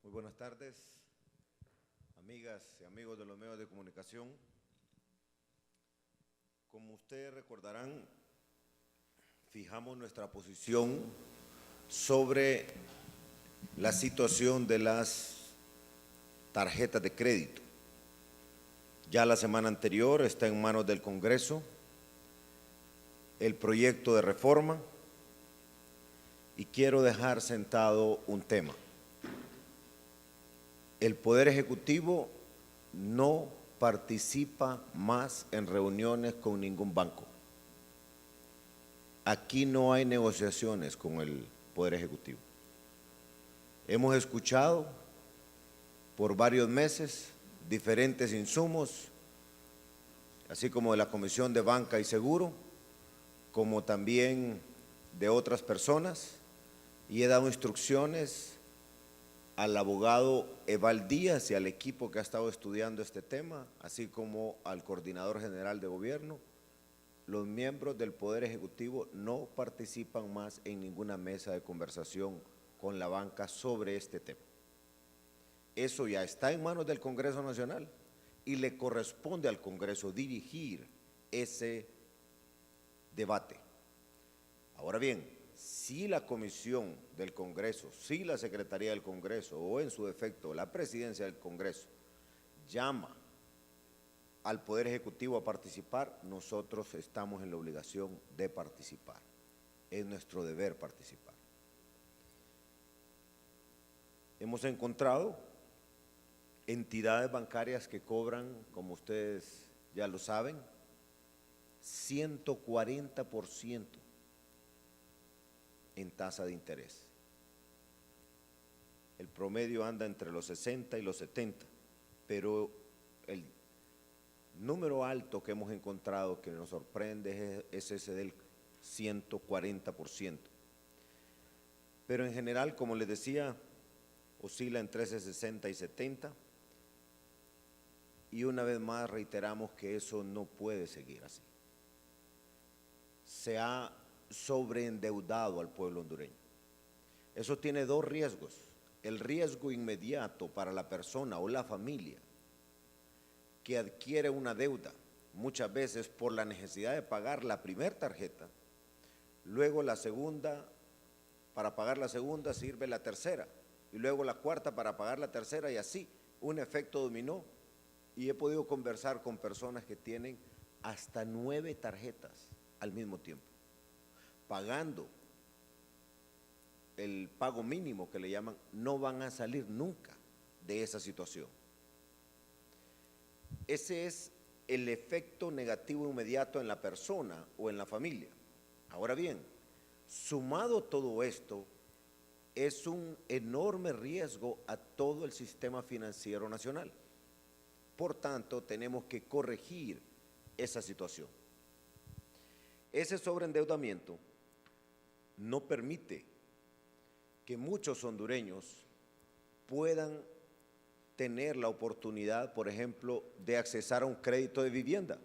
Muy buenas tardes, amigas y amigos de los medios de comunicación. Como ustedes recordarán, fijamos nuestra posición sobre la situación de las tarjetas de crédito. Ya la semana anterior está en manos del Congreso el proyecto de reforma y quiero dejar sentado un tema. El Poder Ejecutivo no participa más en reuniones con ningún banco. Aquí no hay negociaciones con el Poder Ejecutivo. Hemos escuchado por varios meses diferentes insumos, así como de la Comisión de Banca y Seguro, como también de otras personas, y he dado instrucciones al abogado Eval Díaz y al equipo que ha estado estudiando este tema, así como al coordinador general de gobierno. Los miembros del Poder Ejecutivo no participan más en ninguna mesa de conversación con la banca sobre este tema. Eso ya está en manos del Congreso Nacional y le corresponde al Congreso dirigir ese debate. Ahora bien, si la Comisión del Congreso, si la Secretaría del Congreso o en su defecto la Presidencia del Congreso llama al Poder Ejecutivo a participar, nosotros estamos en la obligación de participar. Es nuestro deber participar. Hemos encontrado entidades bancarias que cobran, como ustedes ya lo saben, 140% en tasa de interés. El promedio anda entre los 60 y los 70, pero el número alto que hemos encontrado que nos sorprende es ese del 140%. Pero en general, como les decía, oscila entre ese 60 y 70, y una vez más reiteramos que eso no puede seguir así. Se ha sobreendeudado al pueblo hondureño. Eso tiene dos riesgos: el riesgo inmediato para la persona o la familia que adquiere una deuda, muchas veces por la necesidad de pagar la primera tarjeta, luego la segunda, para pagar la segunda sirve la tercera, y luego la cuarta para pagar la tercera, y así, un efecto dominó. Y he podido conversar con personas que tienen hasta 9 tarjetas al mismo tiempo, pagando el pago mínimo que le llaman. No van a salir nunca de esa situación. Ese es el efecto negativo inmediato en la persona o en la familia. Ahora bien, sumado todo esto, es un enorme riesgo a todo el sistema financiero nacional. Por tanto, tenemos que corregir esa situación. Ese sobreendeudamiento no permite que muchos hondureños puedan tener la oportunidad, por ejemplo, de accesar a un crédito de vivienda.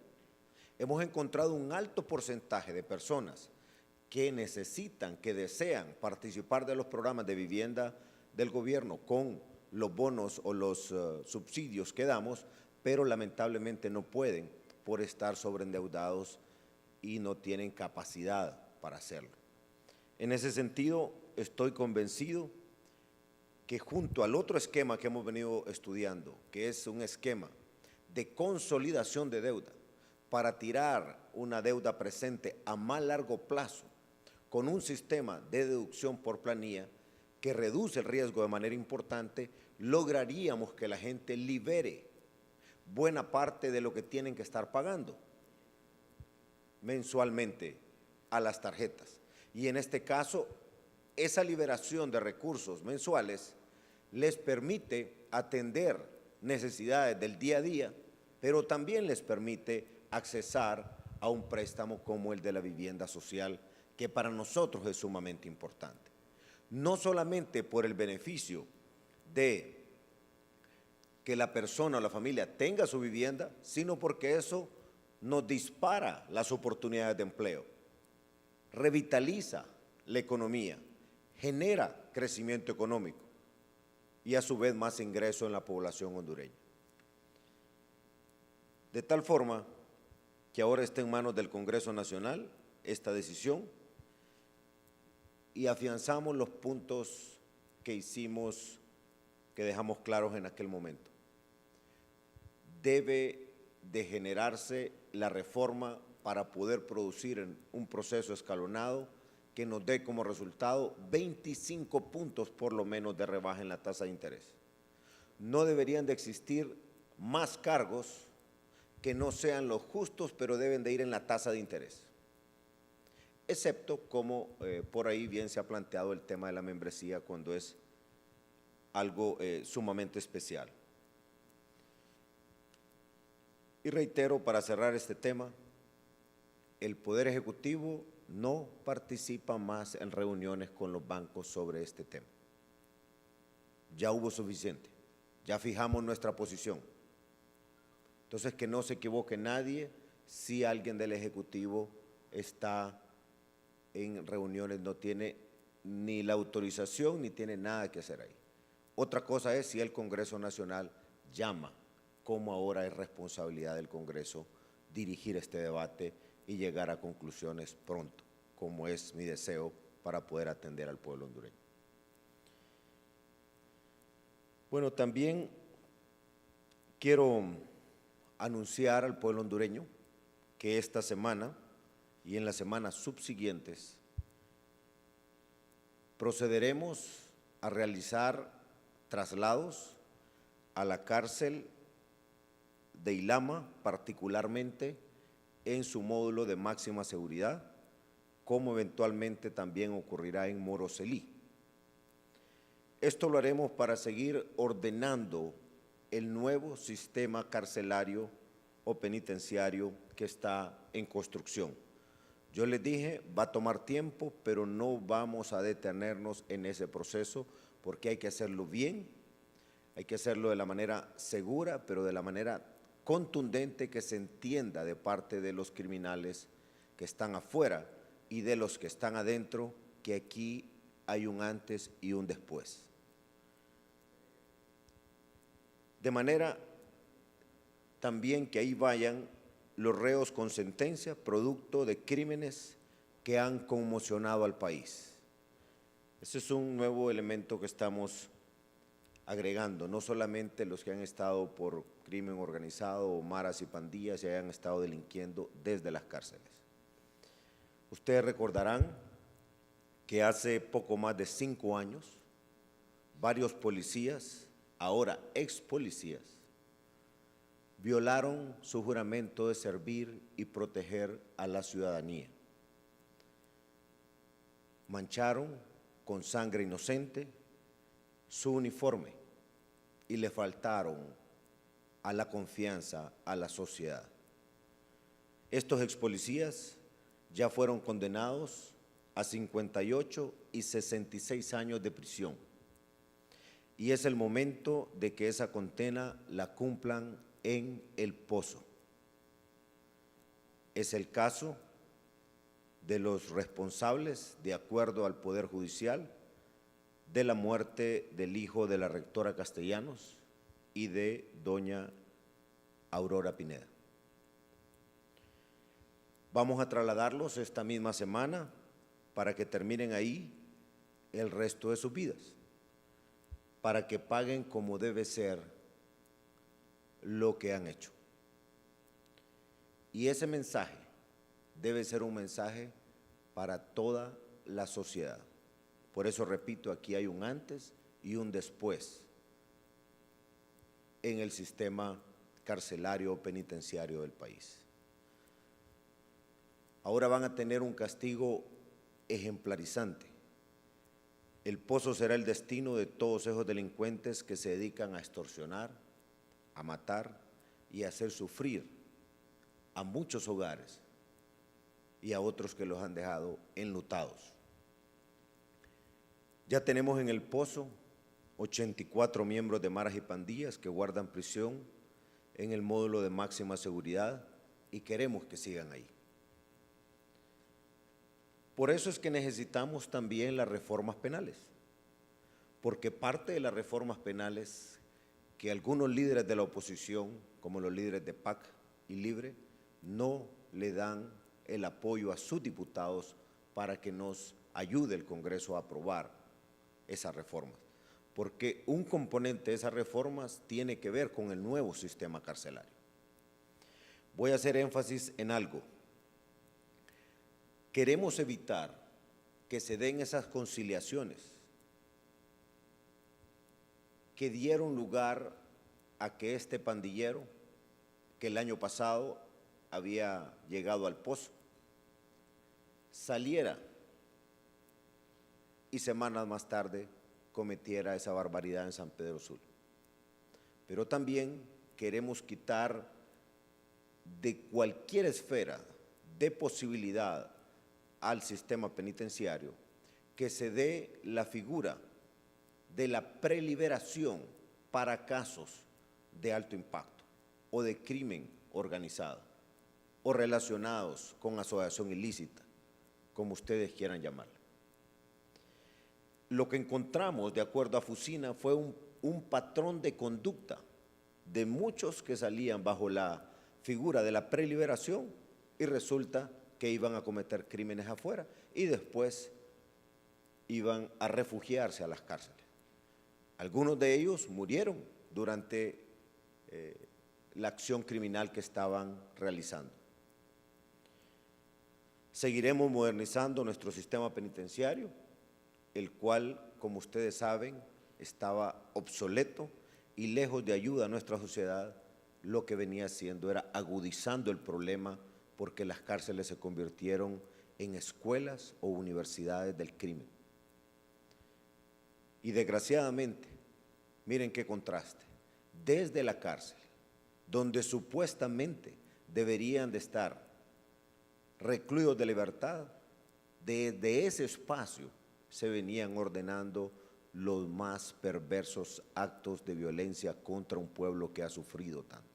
Hemos encontrado un alto porcentaje de personas que necesitan, que desean participar de los programas de vivienda del gobierno con los bonos o los subsidios que damos, pero lamentablemente no pueden por estar sobreendeudados y no tienen capacidad para hacerlo. En ese sentido, estoy convencido que junto al otro esquema que hemos venido estudiando, que es un esquema de consolidación de deuda para tirar una deuda presente a más largo plazo, con un sistema de deducción por planilla que reduce el riesgo de manera importante, lograríamos que la gente libere buena parte de lo que tienen que estar pagando mensualmente a las tarjetas. Y en este caso, esa liberación de recursos mensuales les permite atender necesidades del día a día, pero también les permite accesar a un préstamo como el de la vivienda social, que para nosotros es sumamente importante. No solamente por el beneficio de que la persona o la familia tenga su vivienda, sino porque eso nos dispara las oportunidades de empleo, revitaliza la economía, genera crecimiento económico. y a su vez más ingreso en la población hondureña. De tal forma que ahora está en manos del Congreso Nacional esta decisión y afianzamos los puntos que dejamos claros en aquel momento. Debe de generarse la reforma para poder producir un proceso escalonado que nos dé como resultado 25 puntos por lo menos de rebaja en la tasa de interés. No deberían de existir más cargos que no sean los justos, pero deben de ir en la tasa de interés. Excepto como por ahí bien se ha planteado el tema de la membresía cuando es algo sumamente especial. Y reitero, para cerrar este tema, el Poder Ejecutivo no participa más en reuniones con los bancos sobre este tema. Ya hubo suficiente, ya fijamos nuestra posición. Entonces, que no se equivoque nadie si alguien del Ejecutivo está en reuniones, no tiene ni la autorización ni tiene nada que hacer ahí. Otra cosa es si el Congreso Nacional llama, como ahora es responsabilidad del Congreso dirigir este debate y llegar a conclusiones pronto, como es mi deseo para poder atender al pueblo hondureño. Bueno, también quiero anunciar al pueblo hondureño que esta semana y en las semanas subsiguientes procederemos a realizar traslados a la cárcel de Ilama, particularmente en su módulo de máxima seguridad, como eventualmente también ocurrirá en Moroselí. Esto lo haremos para seguir ordenando el nuevo sistema carcelario o penitenciario que está en construcción. Yo les dije, va a tomar tiempo, pero no vamos a detenernos en ese proceso porque hay que hacerlo bien, hay que hacerlo de la manera segura, pero de la manera contundente que se entienda de parte de los criminales que están afuera y de los que están adentro, que aquí hay un antes y un después. De manera también que ahí vayan los reos con sentencia, producto de crímenes que han conmocionado al país. Ese es un nuevo elemento que estamos agregando, no solamente los que han estado por crimen organizado, maras y pandillas y hayan estado delinquiendo desde las cárceles. Ustedes recordarán que hace poco más de 5 años, varios policías, ahora ex policías, violaron su juramento de servir y proteger a la ciudadanía. Mancharon con sangre inocente su uniforme y le faltaron a la confianza a la sociedad. Estos ex policías ya fueron condenados a 58 y 66 años de prisión. Y es el momento de que esa condena la cumplan en El Pozo. Es el caso de los responsables, de acuerdo al Poder Judicial, de la muerte del hijo de la rectora Castellanos y de doña Aurora Pineda. Vamos a trasladarlos esta misma semana para que terminen ahí el resto de sus vidas, para que paguen como debe ser lo que han hecho. Y ese mensaje debe ser un mensaje para toda la sociedad. Por eso repito, aquí hay un antes y un después en el sistema carcelario o penitenciario del país. Ahora van a tener un castigo ejemplarizante. El Pozo será el destino de todos esos delincuentes que se dedican a extorsionar, a matar y a hacer sufrir a muchos hogares y a otros que los han dejado enlutados. Ya tenemos en El Pozo 84 miembros de maras y pandillas que guardan prisión en el módulo de máxima seguridad y queremos que sigan ahí. Por eso es que necesitamos también las reformas penales, porque parte de las reformas penales que algunos líderes de la oposición, como los líderes de PAC y Libre, no le dan el apoyo a sus diputados para que nos ayude el Congreso a aprobar esas reformas, porque un componente de esas reformas tiene que ver con el nuevo sistema carcelario. Voy a hacer énfasis en algo. Queremos evitar que se den esas conciliaciones que dieron lugar a que este pandillero, que el año pasado había llegado al pozo, saliera y semanas más tarde cometiera esa barbaridad en San Pedro Sula. Pero también queremos quitar de cualquier esfera de posibilidad al sistema penitenciario que se dé la figura de la preliberación para casos de alto impacto o de crimen organizado o relacionados con asociación ilícita, como ustedes quieran llamarla. Lo que encontramos, de acuerdo a Fusina, fue un patrón de conducta de muchos que salían bajo la figura de la preliberación y resulta que iban a cometer crímenes afuera y después iban a refugiarse a las cárceles. Algunos de ellos murieron durante la acción criminal que estaban realizando. Seguiremos modernizando nuestro sistema penitenciario, el cual, como ustedes saben, estaba obsoleto y lejos de ayuda a nuestra sociedad, lo que venía haciendo era agudizando el problema porque las cárceles se convirtieron en escuelas o universidades del crimen. Y desgraciadamente, miren qué contraste, desde la cárcel, donde supuestamente deberían de estar recluidos de libertad, desde ese espacio se venían ordenando los más perversos actos de violencia contra un pueblo que ha sufrido tanto.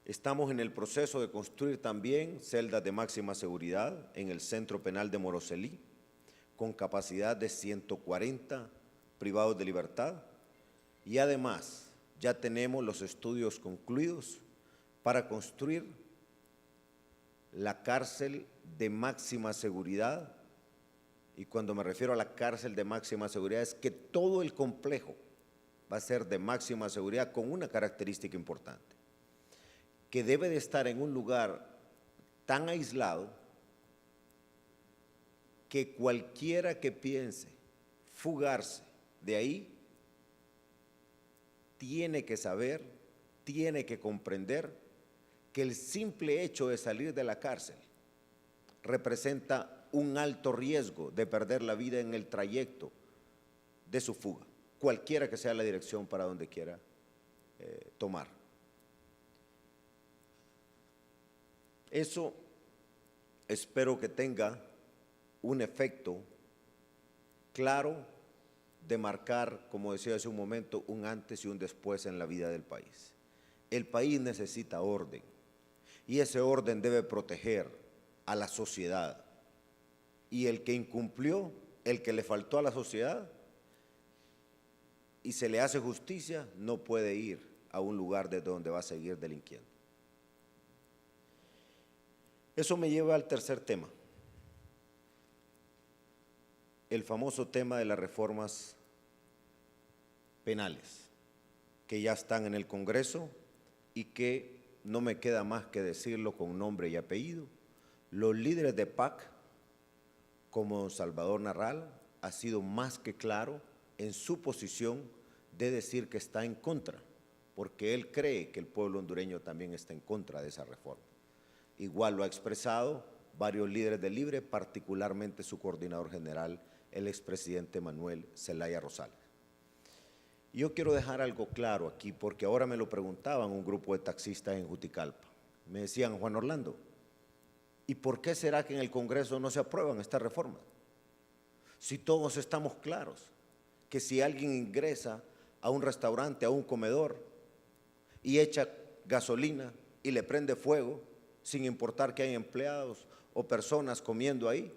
Estamos en el proceso de construir también celdas de máxima seguridad en el Centro Penal de Moroselí, con capacidad de 140 privados de libertad, y además ya tenemos los estudios concluidos para construir la cárcel de máxima seguridad, y cuando me refiero a la cárcel de máxima seguridad es que todo el complejo va a ser de máxima seguridad con una característica importante, que debe de estar en un lugar tan aislado que cualquiera que piense fugarse de ahí tiene que saber, tiene que comprender que el simple hecho de salir de la cárcel representa un alto riesgo de perder la vida en el trayecto de su fuga, cualquiera que sea la dirección para donde quiera tomar. Eso espero que tenga un efecto claro de marcar, como decía hace un momento, un antes y un después en la vida del país. El país necesita orden y ese orden debe proteger a la sociedad. Y el que incumplió, el que le faltó a la sociedad y se le hace justicia, no puede ir a un lugar desde donde va a seguir delinquiendo. Eso me lleva al tercer tema, el famoso tema de las reformas penales, que ya están en el Congreso y que no me queda más que decirlo con nombre y apellido. Los líderes de PAC, como don Salvador Narral, ha sido más que claro en su posición de decir que está en contra, porque él cree que el pueblo hondureño también está en contra de esa reforma. Igual lo ha expresado varios líderes de Libre, particularmente su coordinador general, el expresidente Manuel Zelaya Rosales. Yo quiero dejar algo claro aquí, porque ahora me lo preguntaban un grupo de taxistas en Juticalpa. Me decían, Juan Orlando, ¿y por qué será que en el Congreso no se aprueban estas reformas? Si todos estamos claros que si alguien ingresa a un restaurante, a un comedor, y echa gasolina y le prende fuego, sin importar que hay empleados o personas comiendo ahí,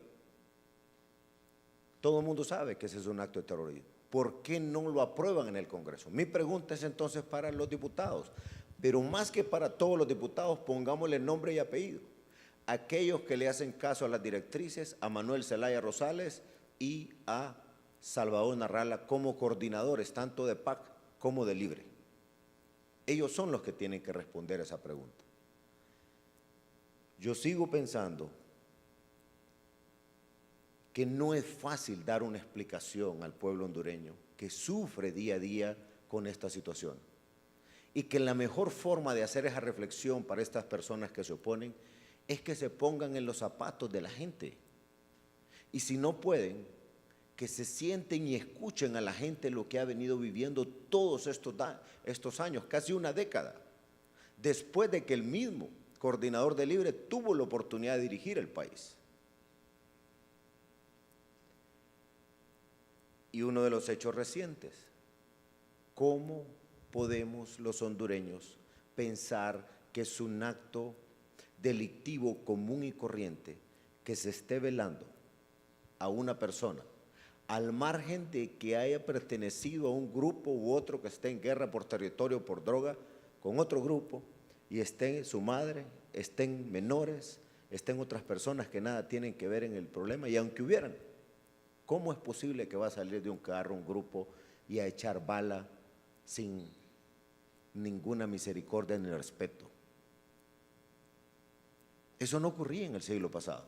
Todo el mundo sabe que ese es un acto de terrorismo. ¿Por qué no lo aprueban en el Congreso? Mi pregunta es entonces para los diputados, pero más que para todos los diputados, pongámosle nombre y apellido. Aquellos que le hacen caso a las directrices, a Manuel Zelaya Rosales y a Salvador Narrala como coordinadores, tanto de PAC como de Libre. Ellos son los que tienen que responder a esa pregunta. Yo sigo pensando que no es fácil dar una explicación al pueblo hondureño que sufre día a día con esta situación y que la mejor forma de hacer esa reflexión para estas personas que se oponen es que se pongan en los zapatos de la gente y si no pueden, que se sienten y escuchen a la gente lo que ha venido viviendo todos estos años, casi una década, después de que el mismo coordinador de Libre tuvo la oportunidad de dirigir el país. Y uno de los hechos recientes, ¿cómo podemos los hondureños pensar que es un acto delictivo común y corriente que se esté velando a una persona al margen de que haya pertenecido a un grupo u otro que esté en guerra por territorio, por droga, con otro grupo, y esté su madre, estén menores, estén otras personas que nada tienen que ver en el problema, y aunque hubieran, ¿cómo es posible que va a salir de un carro un grupo y a echar bala sin ninguna misericordia ni respeto? Eso no ocurría en el siglo pasado.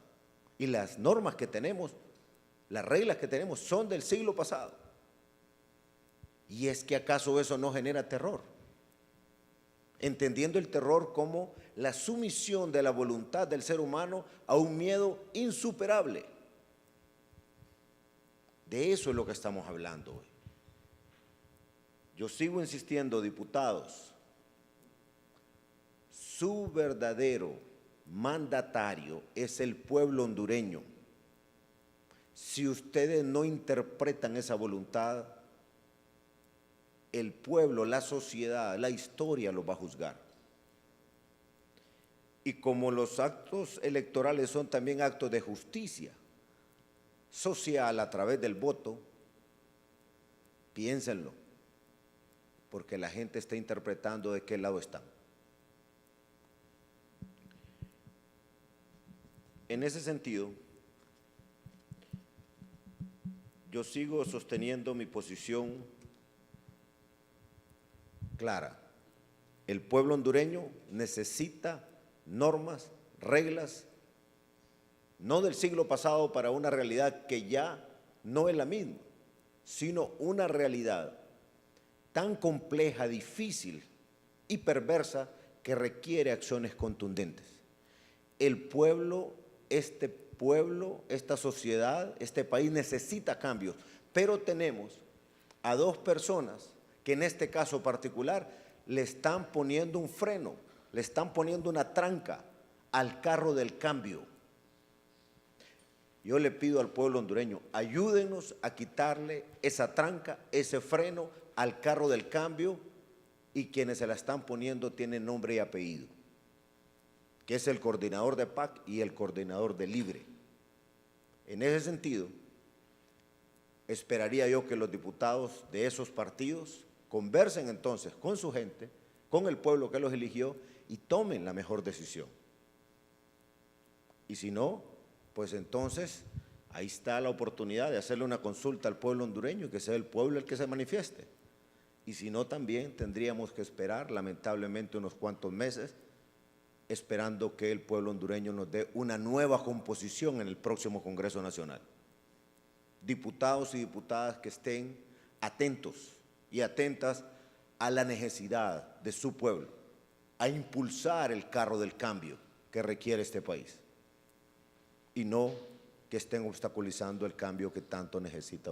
Y las normas que tenemos, las reglas que tenemos son del siglo pasado. ¿Y es que acaso eso no genera terror? Entendiendo el terror como la sumisión de la voluntad del ser humano a un miedo insuperable. De eso es lo que estamos hablando hoy. Yo sigo insistiendo, diputados, su verdadero mandatario es el pueblo hondureño. Si ustedes no interpretan esa voluntad, el pueblo, la sociedad, la historia los va a juzgar. Y como los actos electorales son también actos de justicia social a través del voto, piénsenlo, porque la gente está interpretando de qué lado están. En ese sentido, yo sigo sosteniendo mi posición clara. El pueblo hondureño necesita normas, reglas, no del siglo pasado para una realidad que ya no es la misma, sino una realidad tan compleja, difícil y perversa que requiere acciones contundentes. El pueblo, esta sociedad, este país necesita cambios, pero tenemos a dos personas que en este caso particular le están poniendo un freno, le están poniendo una tranca al carro del cambio. Yo le pido al pueblo hondureño, ayúdenos a quitarle esa tranca, ese freno al carro del cambio, y quienes se la están poniendo tienen nombre y apellido, que es el coordinador de PAC y el coordinador de Libre. En ese sentido, esperaría yo que los diputados de esos partidos conversen entonces con su gente, con el pueblo que los eligió y tomen la mejor decisión. Y si no, pues entonces ahí está la oportunidad de hacerle una consulta al pueblo hondureño y que sea el pueblo el que se manifieste. Y si no, también tendríamos que esperar, lamentablemente, unos cuantos meses, esperando que el pueblo hondureño nos dé una nueva composición en el próximo Congreso Nacional. Diputados y diputadas que estén atentos y atentas a la necesidad de su pueblo, a impulsar el carro del cambio que requiere este país y no que estén obstaculizando el cambio que tanto necesita.